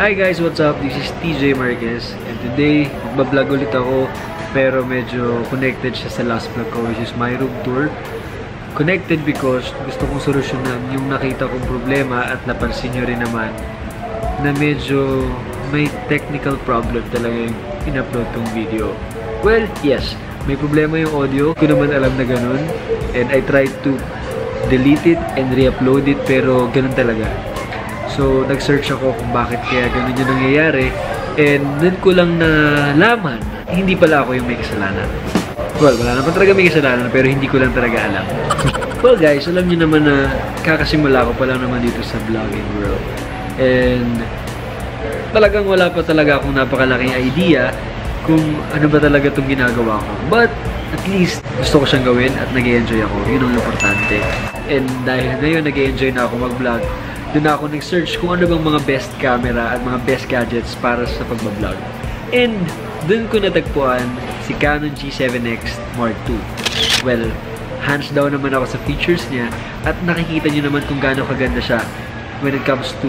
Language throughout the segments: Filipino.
Hi guys, what's up? This is TJ Marquez and today magbablog ulit ako pero medyo connected siya sa last vlog ko, which is my room tour. Connected because gusto kong solusyonan yung nakita kong problema at napansin nyo rin naman na medyo may technical problem talaga yung in-upload kong video. Well, yes, may problema yung audio. Ko naman alam na ganun and I tried to delete it and re-upload it pero ganun talaga. So, nag-search ako kung bakit kaya ganun yung nangyayari and nun ko lang nalaman, hindi pala ako yung may kasalanan. Well, wala naman talaga may kasalanan pero hindi ko lang talaga alam. Well guys, alam niyo naman na kakasimula ko pa lang naman dito sa vlogging world. And talagang wala pa talaga akong napakalaking idea kung ano ba talaga itong ginagawa ko. But at least gusto ko siyang gawin at nag-e-enjoy ako. Yun ang importante. And dahil ngayon nag-e-enjoy na ako mag-vlog, doon ako nag-search kung ano bang mga best camera at mga best gadgets para sa pagbablog. And doon ko natagpuan si Canon G7X Mark II. Well, hands down naman ako sa features niya at nakikita niyo naman kung gaano kaganda siya when it comes to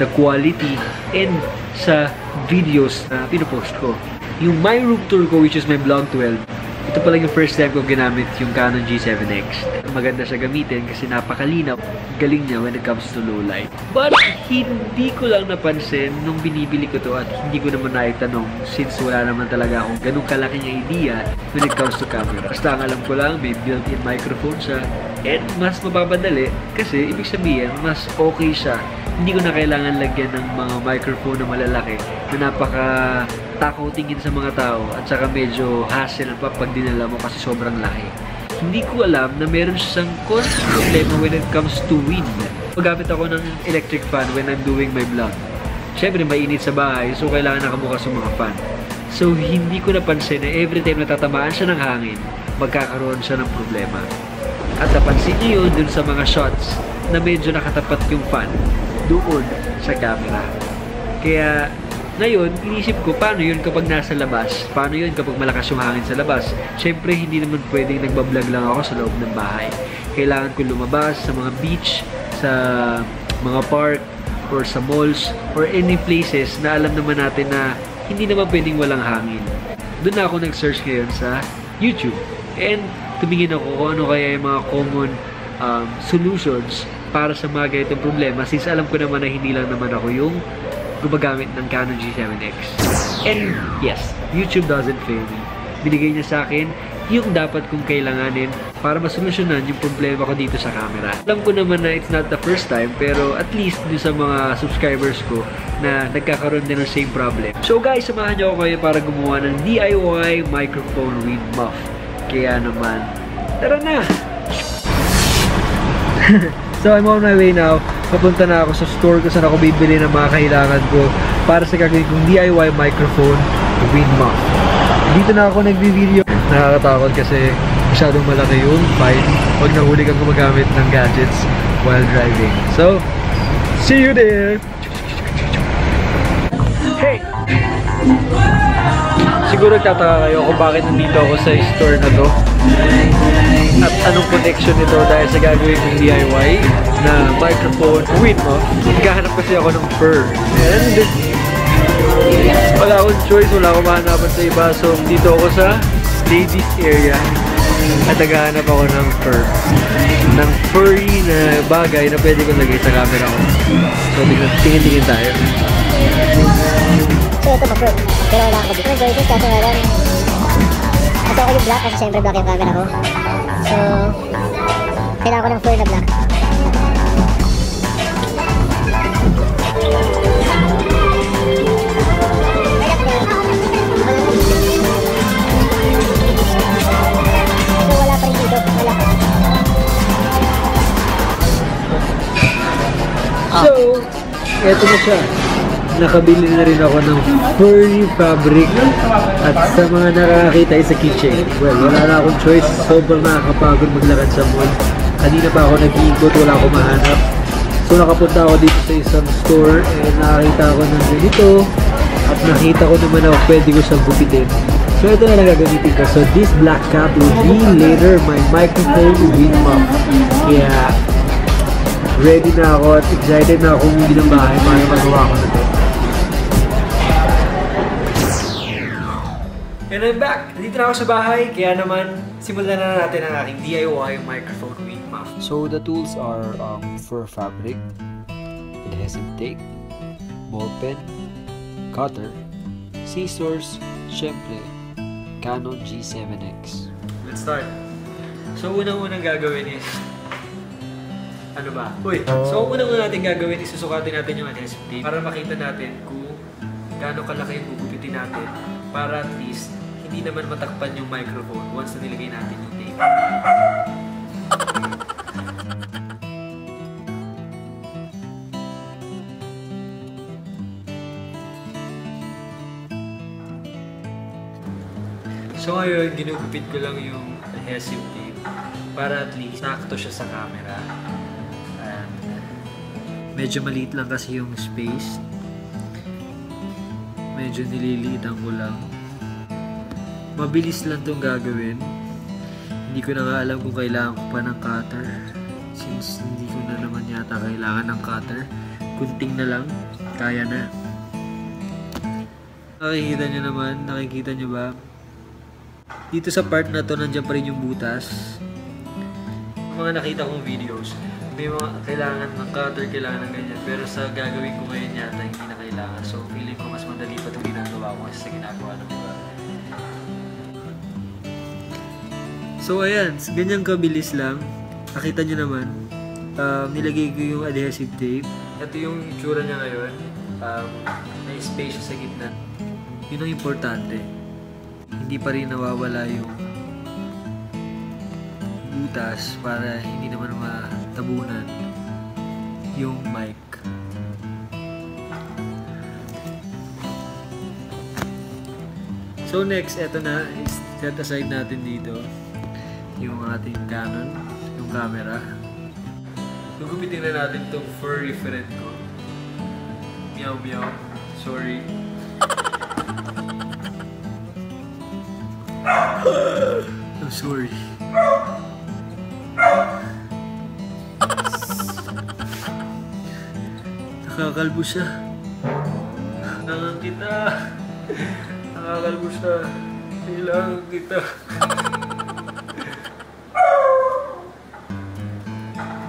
the quality and sa videos na pinopost ko. Yung my room tour ko, which is my vlog 12, ito pala yung first time ko ginamit yung Canon G7X. Maganda siya gamitin kasi napakalinaw. Galing niya when it comes to low light. But hindi ko lang napansin nung binibili ko to at hindi ko naman naitanong since wala naman talaga akong ganung kalaking idea when it comes to camera. Basta ang alam ko lang, may built-in microphone siya and mas mapapandali kasi ibig sabihin mas okay siya. Hindi ko na kailangan lagyan ng mga microphone na malalaki na napaka-takaw tingin sa mga tao at saka medyo hassle pa pag dinala mo kasi sobrang laki. Hindi ko alam na meron siyang konting problema when it comes to wind. Magamit ako ng electric fan when I'm doing my vlog. Siyempre, mainit sa bahay, so kailangan nakabukas yung mga fan. So, hindi ko napansin na every time natatamaan siya ng hangin, magkakaroon siya ng problema. At napansin niyo yun dun sa mga shots na medyo nakatapat yung fan doon sa camera. Kaya, ngayon, inisip ko, paano yun kapag nasa labas? Paano yun kapag malakas yung hangin sa labas? Siyempre, hindi naman pwedeng nagbablog lang ako sa loob ng bahay. Kailangan ko lumabas sa mga beach, sa mga park, or sa malls, or any places na alam naman natin na hindi naman pwedeng walang hangin. Doon na ako nag-search ngayon sa YouTube. And tumingin ako kung ano kaya yung mga common solutions para sa mga ganitong problema since alam ko naman na hindi lang naman ako yung gumagamit ng Canon G7X. And yes, YouTube doesn't fail me. Binigay niya sa akin yung dapat kong kailanganin para masolusyonan yung problema ko dito sa camera. Alam ko naman na it's not the first time pero at least dun sa mga subscribers ko na nagkakaroon din ng same problem. So guys, samahan niyo ako kayo para gumawa ng DIY microphone wind muff. Kaya naman, tara na! So I'm on my way now. Papunta na ako sa store kung saan ako bibili ng mga kailangan ko para sa gagawin kong DIY microphone wind muff. Dito na ako nagbi-video. Nakakatakot kasi masyadong malaki yung file pag nahuli kang gumagamit ng gadgets while driving. So, see you there! Hey! Siguro nagtataka kayo kung bakit nandito ako sa store na to at anong connection nito dahil sa gagawin kong DIY na microphone wind muff. Naghahanap kasi ako ng fur and wala akong choice, wala akong mahanapan sa iba, so dito ako sa ladies area at naghahanap ako ng fur, ng furry na bagay na pwede kong lagay sa camera ko. So tingin-tingin tayo. So ito ma-fur, pero wala ako dito choices kaso nga lang mas okay yung black kasi syempre black yung camera ko. So kailangan ko ng fur na black. So wala pa rin dito, wala. So, eto na siya. Nakabili na rin ako ng furry fabric at sa mga nakakakita sa kitchen. Well, wala na akong choice. Sobrang nakakapagod maglakad sa mall. Kanina pa ako nag-iikot, wala akong mahanap. So nakapunta ako dito sa isang store and nakakita ako ng ganito at nakita ko naman ako pwede ko siyang gupitin. So ito na lang gagamitin ko. So this black cap will be later my microphone wind muff. Kaya ready na ako at excited na akong umuwi ng bahay para magawa ko na ito. And I'm back! Nandito na ako sa bahay, kaya naman simulan na natin ang aking DIY microphone with muff. So the tools are fur fabric, adhesive tape, ballpen, cutter, scissors, syempre, Canon G7X. Let's start! So unang-unang gagawin is ano ba? So unang-unang natin gagawin is susukatin natin yung adhesive tape para makita natin kung gaano kalaki yung gugupitin natin para at least hindi naman matakpan yung microphone once na nilagay natin yung tape. So ngayon, ginugupit ko lang yung adhesive tape para at least sakto siya sa camera. And medyo maliit lang kasi yung space. Medyo nililiitan ko lang. Mabilis lang itong gagawin. Hindi ko na nga alam kung kailangan ko pa ng cutter. Since hindi ko na naman yata kailangan ng cutter. Kunting na lang. Kaya na. Nakikita nyo ba? Dito sa part na to, nandiyan pa rin yung butas. Mga nakita kong videos, may mga kailangan ng cutter, kailangan ng ganyan. Pero sa gagawin ko ngayon yata, hindi na kailangan. So, feeling ko mas madali pa itong ginagawa ko kasi sa ginagawa ng iba. So, ayan. Ganyang kabilis lang. Nakita nyo naman. Nilagay ko yung adhesive tape. Ito yung itsura niya ngayon. May space sa gitna. Yun ang importante. Hindi pa rin nawawala yung butas para hindi naman matabunan yung mic. So next, eto na, set aside natin dito yung ating Canon, yung camera. Gugupitin na natin itong furry friend ko. Meow meow. Sorry. I'm sorry. Nakakalbo siya. Kailangan kita. Nakakalbo siya. Kailangan kita.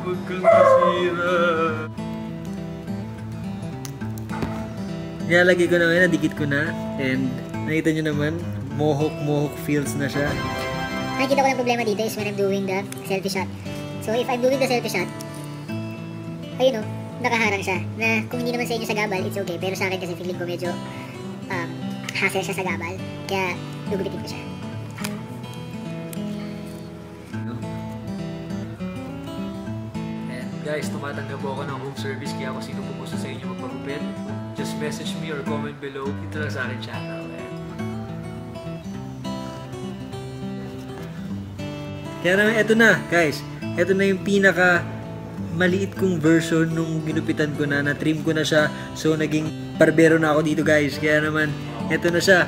Huwag kang masira. Nilalagay ko na ngayon, nadikit ko na. And nakita nyo naman, mohok feels na siya. Nakikita ko lang problema dito is when I'm doing the selfie shot. So if I'm doing the selfie shot, ayun o, nakaharang siya. Na kung hindi naman sa inyo sa gabal, it's okay. Pero sa akin kasi feeling ko medyo hassle siya sa gabal. Kaya gugupitin ko siya. And guys, tumatanggap po ako ng home service. Kaya kung sino po gusto sa inyo magpagupit, just message me or comment below. Dito lang sa akin channel. Kaya naman, eto na, guys. Eto na yung pinaka maliit kong version nung ginupitan ko na. Na-trim ko na siya. So, naging barbero na ako dito, guys. Kaya naman, eto na siya.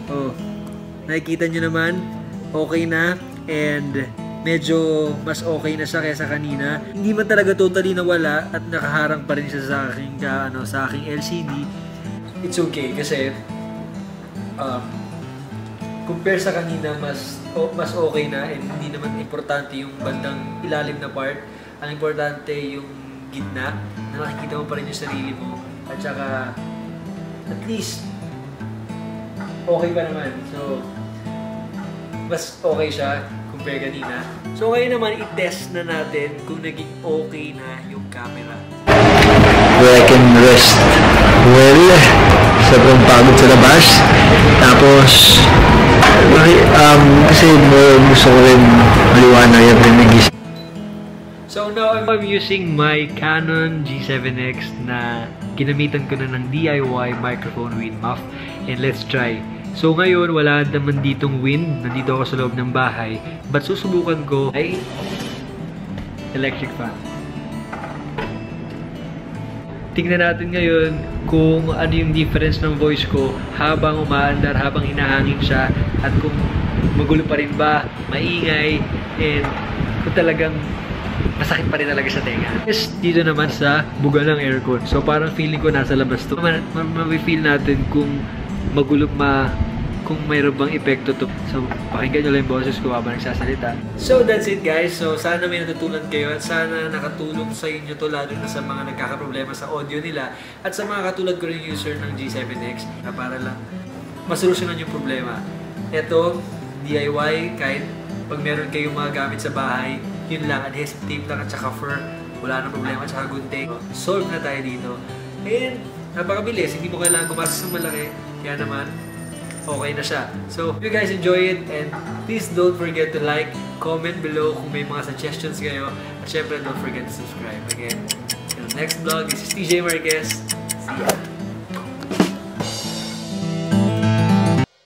Oh, nakikita nyo naman. Okay na. And medyo mas okay na siya kaysa kanina. Hindi man talaga totally nawala at nakaharang pa rin siya sa aking, sa aking LCD. It's okay kasi compare sa kanina, mas okay na and hindi naman importante yung bandang ilalim na part. Ang importante yung gitna na nakikita mo pa rin yung sarili mo at saka at least okay pa naman. So mas okay siya compare kanina. So ngayon naman i-test na natin kung naging okay na yung camera. Where I can rest well, sobrang pagod sa labas. Tapos kasi gusto ko rin maliwanag yung pinag-isip. So now I'm using my Canon G7X na ginamitan ko na ng DIY microphone with muff, and let's try. So ngayon wala naman ditong wind, nandito ako sa loob ng bahay, but susubukan ko ay electric fan. Tingnan natin ngayon kung ano yung difference ng voice ko habang umaandar, habang hinahangin siya, at kung magulo pa rin ba, maingay, and kung talagang masakit pa rin talaga sa tenga. Yes, dito naman sa buga ng aircon. So parang feeling ko nasa labas to. Ma-feel natin kung magulo kung mayroon bang epekto to. So, pakinggan nyo lang yung boses ko habang nagsasalita. So, that's it guys. So, sana may natutunan kayo at sana nakatulong sa inyo to, lalo na sa mga nagkakaproblema sa audio nila at sa mga katulad ko rin user ng G7X na para lang masolusyonan yung problema. Ito, DIY, kahit pag meron kayong mga gamit sa bahay, yun lang, adhesive tape lang at saka fur, wala nang problema, at saka gunting. Solve na tayo dito. And, napakabilis, hindi mo kailangan gumastos ng malaki, kaya naman, okay na siya. So, if you guys enjoy it, and please don't forget to like, comment below kung may mga suggestions kayo, at syempre, don't forget to subscribe. Again, till next vlog, this is TJ Marquez. See ya!